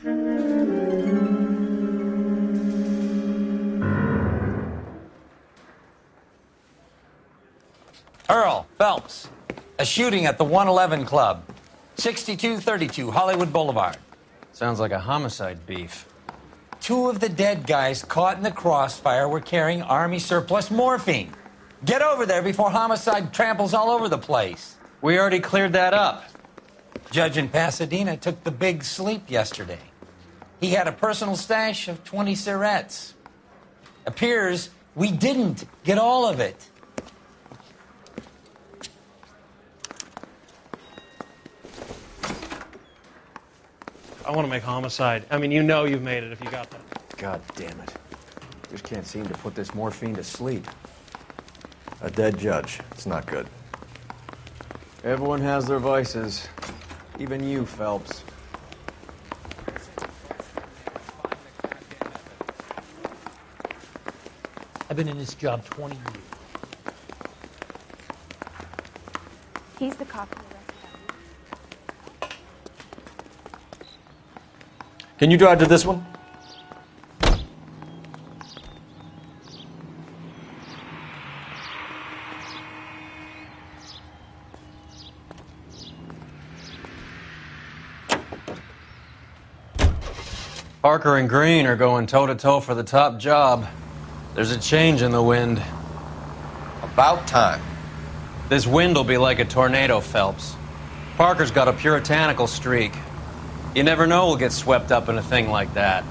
Earl Phelps, a shooting at the 111 Club, 6232 Hollywood Boulevard. Sounds like a homicide beef. 2 of the dead guys caught in the crossfire were carrying Army surplus morphine. Get over there before homicide tramples all over the place. We already cleared that up. Judge in Pasadena took the big sleep yesterday. He had a personal stash of 20 cigarettes. Appears we didn't get all of it. I want to make homicide. I mean, you know you've made it if you got that. God damn it. Just can't seem to put this morphine to sleep. A dead judge. It's not good. Everyone has their vices. Even you, Phelps. I've been in this job 20 years. He's the cop who arrested him. Can you drive to this one? Parker and Green are going toe-to-toe for the top job. There's a change in the wind. About time. This wind will be like a tornado, Phelps. Parker's got a puritanical streak. You never know we'll get swept up in a thing like that.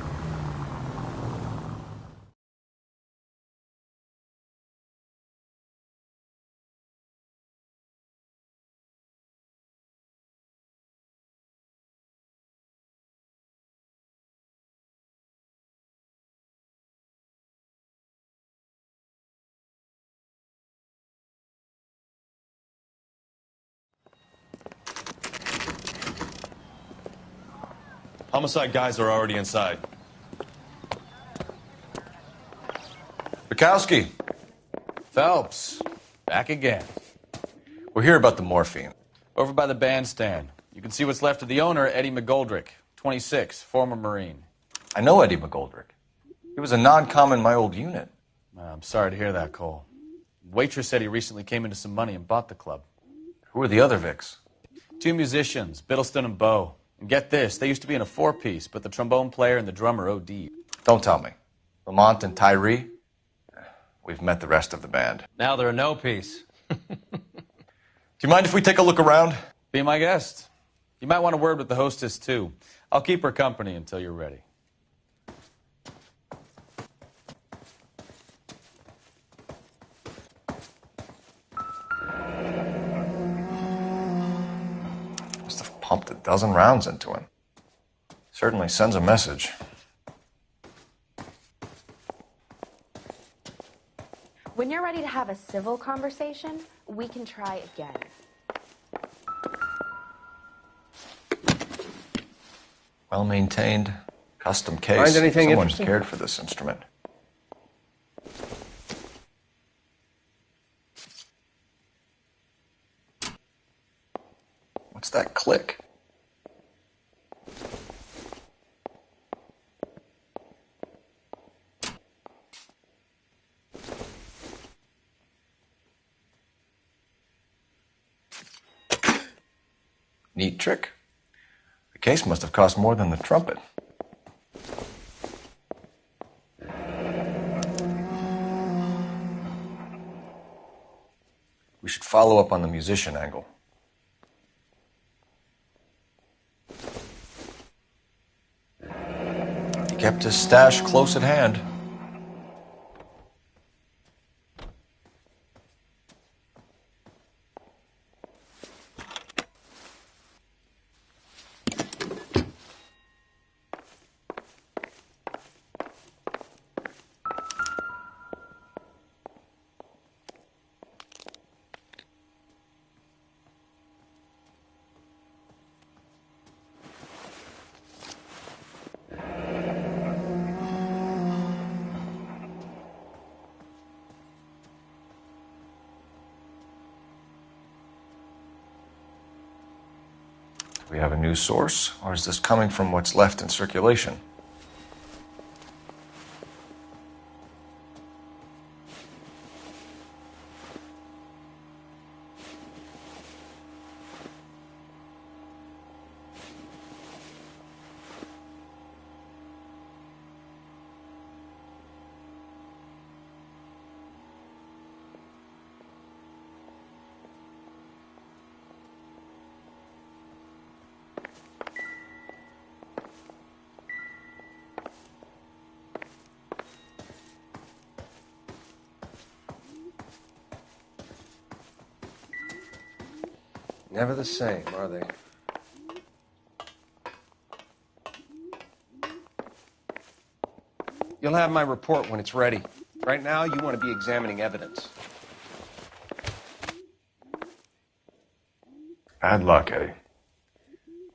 Homicide guys are already inside. Bukowski. Phelps, back again. We're here about the morphine. Over by the bandstand. You can see what's left of the owner, Eddie McGoldrick, 26, former Marine. I know Eddie McGoldrick. He was a non-com in my old unit. I'm sorry to hear that, Cole. Waitress said he recently came into some money and bought the club. Who are the other Vics? 2 musicians, Biddleston and Bowe. And get this, they used to be in a 4-piece, but the trombone player and the drummer OD'd. Don't tell me. Lamont and Tyree? We've met the rest of the band. Now they're a no-piece. Do you mind if we take a look around? Be my guest. You might want a word with the hostess, too. I'll keep her company until you're ready. Must have pumped a dozen rounds into him. Certainly sends a message. When you're ready to have a civil conversation, we can try again. Well-maintained, custom case. Find anything Someone interesting? cared for this instrument. What's that click? Neat trick. The case must have cost more than the trumpet. We should follow up on the musician angle. He kept his stash close at hand. Do we have a new source, or is this coming from what's left in circulation? Never the same, are they? You'll have my report when it's ready. Right now, you want to be examining evidence. Bad luck, Eddie.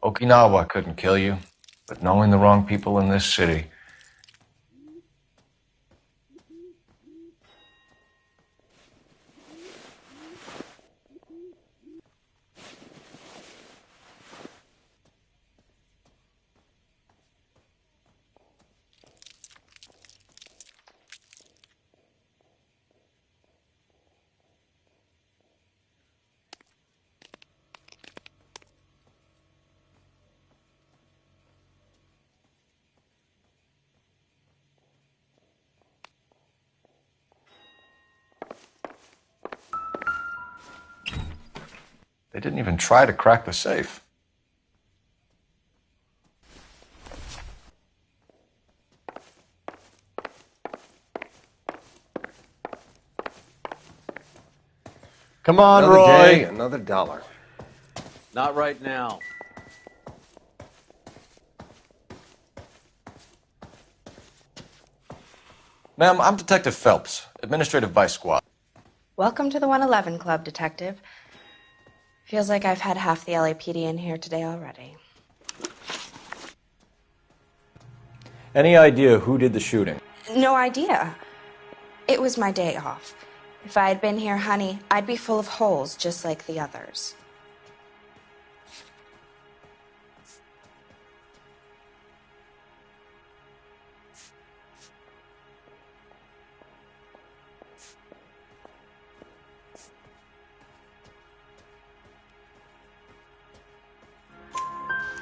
Okinawa couldn't kill you, but knowing the wrong people in this city. They didn't even try to crack the safe. Come on, Another Roy. day, another dollar. Not right now. Ma'am, I'm Detective Phelps, Administrative Vice Squad. Welcome to the 111 Club, Detective. Feels like I've had half the LAPD in here today already. Any idea who did the shooting? No idea. It was my day off. If I had been here, honey, I'd be full of holes just like the others.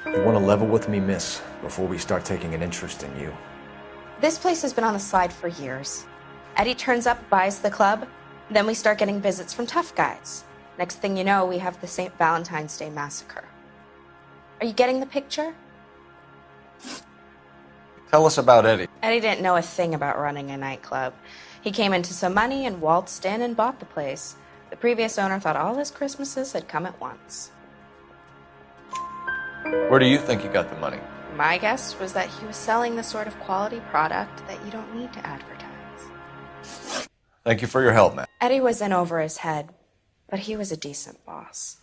You want to level with me, miss, before we start taking an interest in you. This place has been on the slide for years. Eddie turns up, buys the club, then we start getting visits from tough guys. Next thing you know, we have the St. Valentine's Day massacre. Are you getting the picture? Tell us about Eddie. Eddie didn't know a thing about running a nightclub. He came into some money and waltzed in and bought the place. The previous owner thought all his Christmases had come at once. Where do you think he got the money? My guess was that he was selling the sort of quality product that you don't need to advertise. Thank you for your help, man. Eddie was in over his head, but he was a decent boss.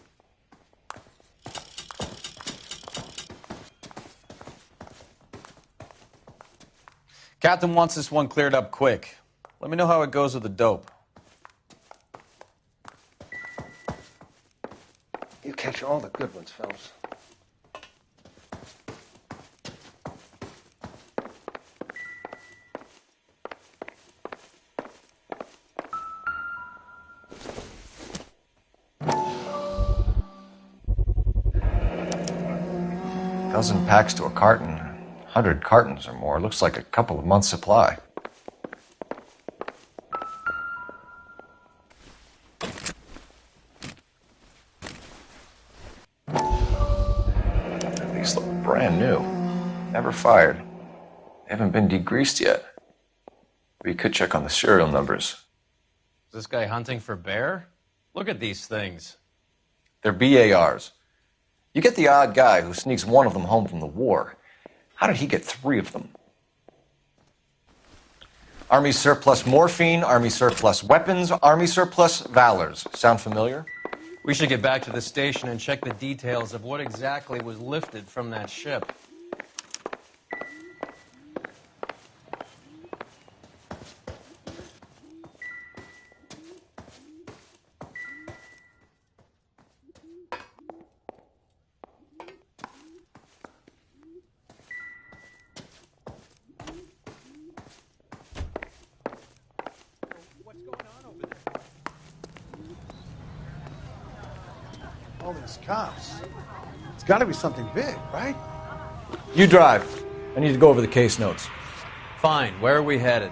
Captain wants this one cleared up quick. Let me know how it goes with the dope. You catch all the good ones, Phelps. Dozen packs to a carton. 100 cartons or more. Looks like a couple of months' supply. These look brand new. Never fired. They haven't been degreased yet. We could check on the serial numbers. Is this guy hunting for bear? Look at these things. They're BARs. You get the odd guy who sneaks one of them home from the war. How did he get 3 of them? Army surplus morphine, Army surplus weapons, Army surplus valors. Sound familiar? We should get back to the station and check the details of what exactly was lifted from that ship. All these cops. It's got to be something big, right? You drive. I need to go over the case notes. Fine. Where are we headed?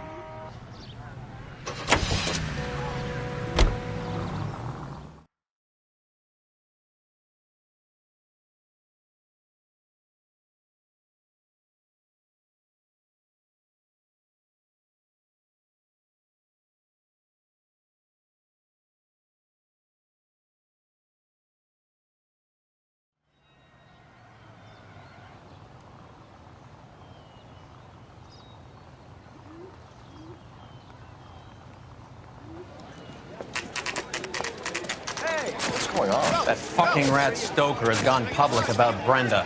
What's going on? That fucking rat Stoker has gone public about Brenda.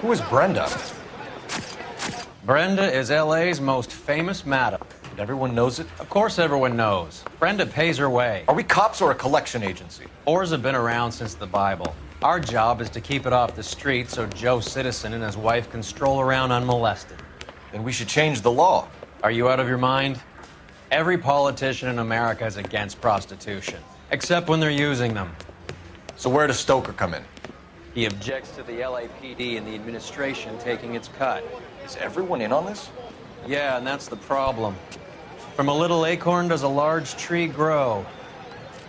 Who is Brenda? Brenda is LA's most famous madam. And everyone knows it? Of course everyone knows. Brenda pays her way. Are we cops or a collection agency? Whores have been around since the Bible. Our job is to keep it off the street so Joe Citizen and his wife can stroll around unmolested. Then we should change the law. Are you out of your mind? Every politician in America is against prostitution, except when they're using them. So where does Stoker come in? He objects to the LAPD and the administration taking its cut. Is everyone in on this? Yeah, and that's the problem. From a little acorn does a large tree grow.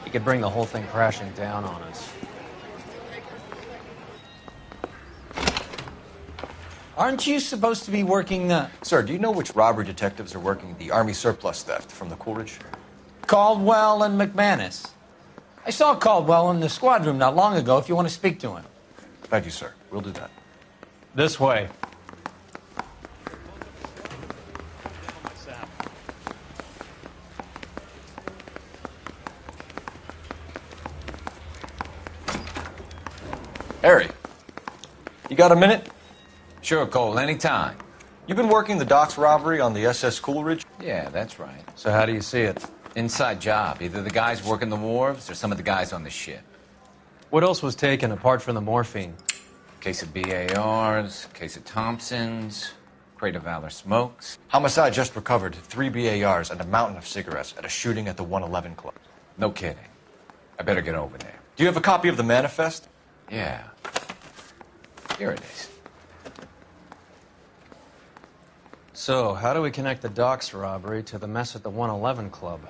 He could bring the whole thing crashing down on us. Aren't you supposed to be working the... Sir, do you know which robbery detectives are working the Army surplus theft from the Coolidge? Caldwell and McManus? I saw Caldwell in the squad room not long ago if you want to speak to him. Thank you, sir. We'll do that. This way. Harry, you got a minute? Sure, Cole, anytime. You've been working the docks robbery on the SS Coolidge? Yeah, that's right. So how do you see it? Inside job. Either the guys working the wharves or some of the guys on the ship. What else was taken apart from the morphine? Case of BARs, case of Thompsons, crate of Valor smokes. Homicide just recovered 3 BARs and a mountain of cigarettes at a shooting at the 111 Club. No kidding. I better get over there. Do you have a copy of the manifest? Yeah. Here it is. So, how do we connect the docks robbery to the mess at the 111 Club?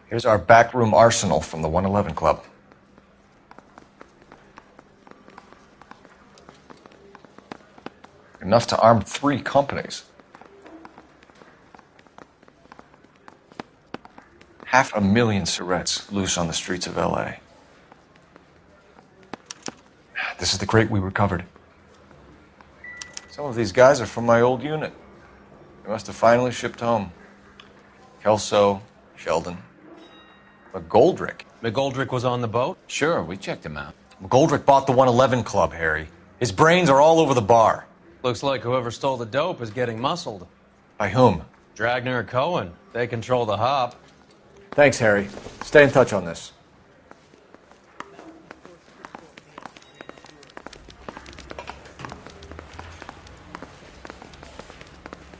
Here's our backroom arsenal from the 111 Club. Enough to arm 3 companies. 500,000 cigarettes loose on the streets of LA. This is the crate we recovered. Some of these guys are from my old unit. They must have finally shipped home. Kelso, Sheldon, McGoldrick. McGoldrick was on the boat? Sure, we checked him out. McGoldrick bought the 111 Club, Harry. His brains are all over the bar. Looks like whoever stole the dope is getting muscled. By whom? Dragner or Cohen. They control the hop. Thanks, Harry. Stay in touch on this.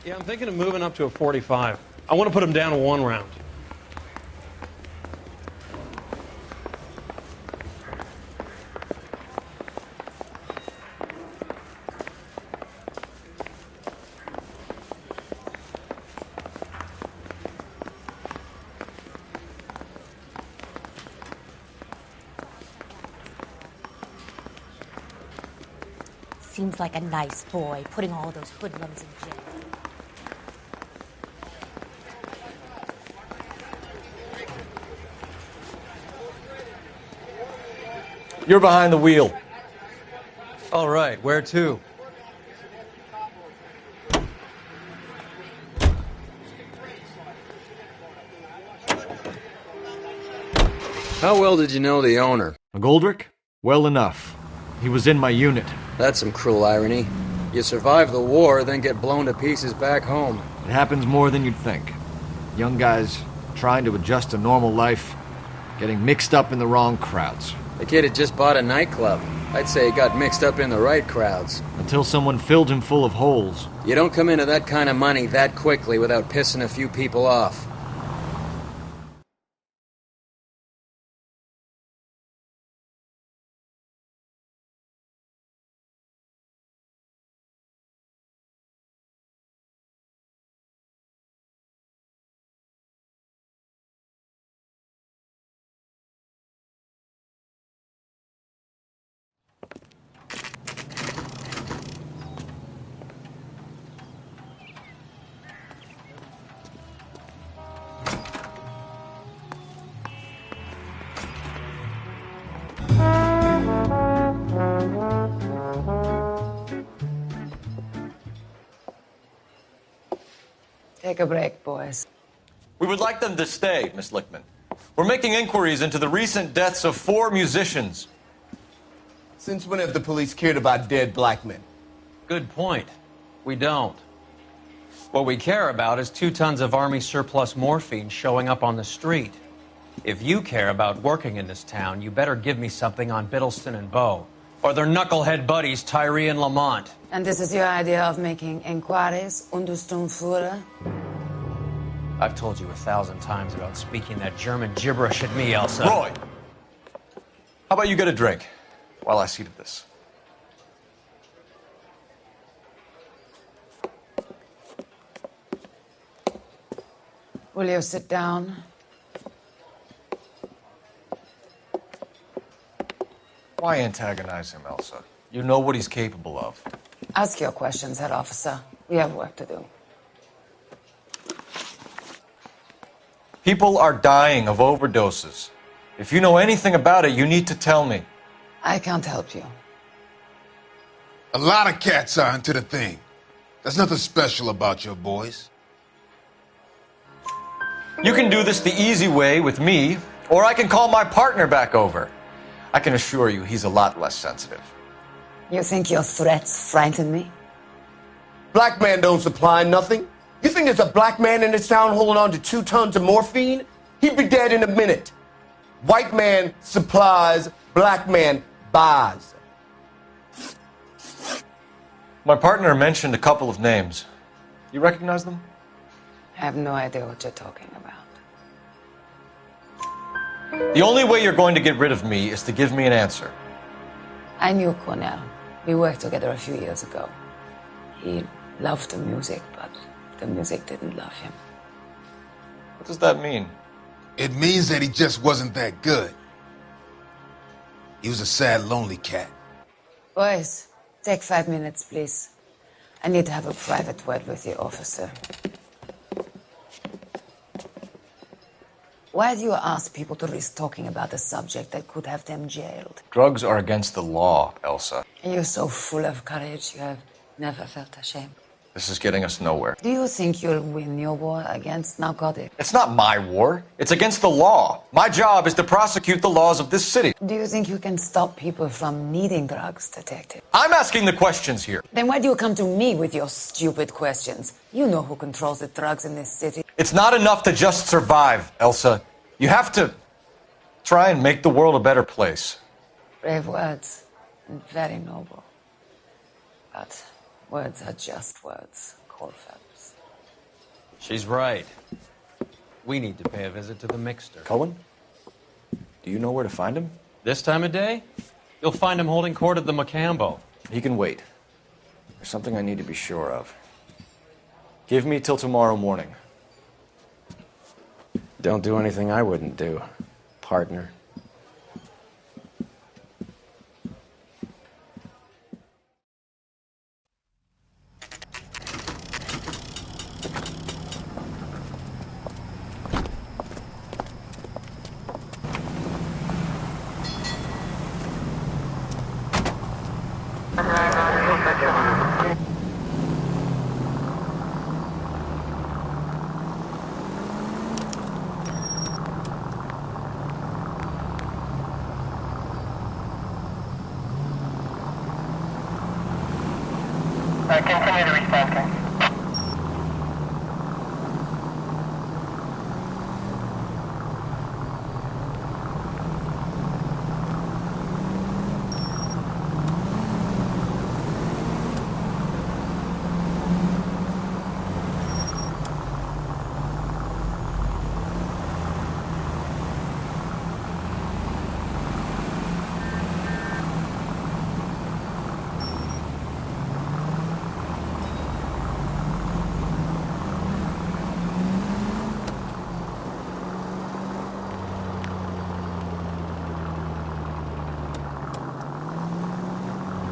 Yeah, I'm thinking of moving up to a 45. I want to put him down to 1 round. Seems like a nice boy, putting all those hoodlums in jail. You're behind the wheel. All right, where to? How well did you know the owner? McGoldrick? Well enough. He was in my unit. That's some cruel irony. You survive the war, then get blown to pieces back home. It happens more than you'd think. Young guys trying to adjust to normal life, getting mixed up in the wrong crowds. The kid had just bought a nightclub. I'd say he got mixed up in the right crowds. Until someone filled him full of holes. You don't come into that kind of money that quickly without pissing a few people off. Take a break, boys. We would like them to stay, Miss Lickman. We're making inquiries into the recent deaths of 4 musicians. Since when have the police cared about dead black men? Good point. We don't. What we care about is 2 tons of Army surplus morphine showing up on the street. If you care about working in this town, you better give me something on Biddleston and Bow, or their knucklehead buddies Tyree and Lamont. And this is your idea of making inquiries, Untersturmführer? I've told you 1,000 times about speaking that German gibberish at me, Elsa. Roy! How about you get a drink while I see to this? Will you sit down? Why antagonize him, Elsa? You know what he's capable of. Ask your questions, head officer. We have work to do. People are dying of overdoses. If you know anything about it, you need to tell me. I can't help you. A lot of cats are into the thing. There's nothing special about your boys. You can do this the easy way with me, or I can call my partner back over. I can assure you he's a lot less sensitive. You think your threats frighten me? Black man don't supply nothing. You think there's a black man in this town holding on to 2 tons of morphine? He'd be dead in a minute. White man supplies, black man buys. My partner mentioned a couple of names. You recognize them? I have no idea what you're talking about. The only way you're going to get rid of me is to give me an answer. I knew Cornell. We worked together a few years ago. He loved the music, but the music didn't love him. What does that mean? It means that he just wasn't that good. He was a sad, lonely cat. Boys, take 5 minutes, please. I need to have a private word with you, officer. Why do you ask people to risk talking about a subject that could have them jailed? Drugs are against the law, Elsa. And you're so full of courage, you have never felt ashamed. This is getting us nowhere. Do you think you'll win your war against narcotics? It's not my war. It's against the law. My job is to prosecute the laws of this city. Do you think you can stop people from needing drugs, detective? I'm asking the questions here. Then why do you come to me with your stupid questions? You know who controls the drugs in this city. It's not enough to just survive, Elsa. You have to try and make the world a better place. Brave words, and very noble. But words are just words, Cole Phelps. She's right. We need to pay a visit to the mixter. Cullen? Do you know where to find him? This time of day? You'll find him holding court at the Macambo. He can wait. There's something I need to be sure of. Give me till tomorrow morning. Don't do anything I wouldn't do, partner. Continue to